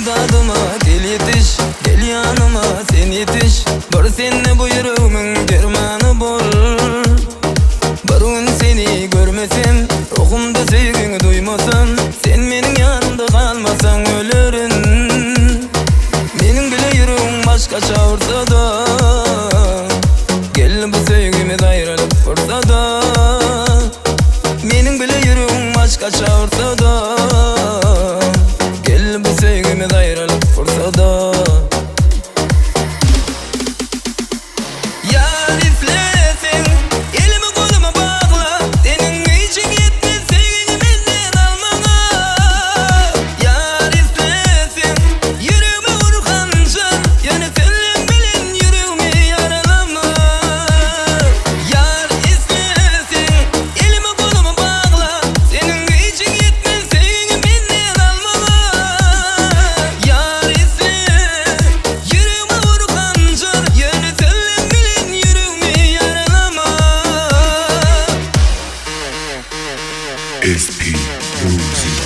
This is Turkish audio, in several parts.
Dadıma gel yetiş, gel yanıma sen yetiş. Bar senle bu yüreğimin dermanı bol. Barın seni görmesem, ruhumda sevgini duymasam, sen benim yanımda kalmasan ölürün. Benim bile yüreğim başka çağırsa da, gel bu sevgimi ayrılıp fırsa da. Benim bile yüreğim başka çağırsa da, gel bu sevgimi ayrılıp fırsa da. Yar izlesin, elimi kolumu bağla, senin için gitmez sevgini benden almana. Yar izlesin, yüreğime vur hançer, yani senin bilin yüreğimi yaralama. Yar izlesin, elimi kolumu bağla, senin için gitmez sevgini benden almana. Yar izlesin, yüreğime vur hançer, yani senin bilin yüreğimi yaralama. SP Music.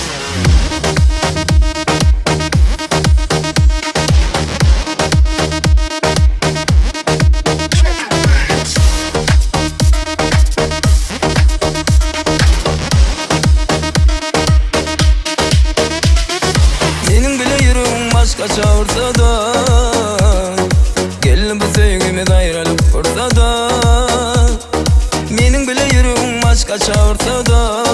Benim bile yüreğim başka çağırsa da, gel bu sevgimi ayrılıp fırsa da. Benim bile yüreğim başka çağırsa da,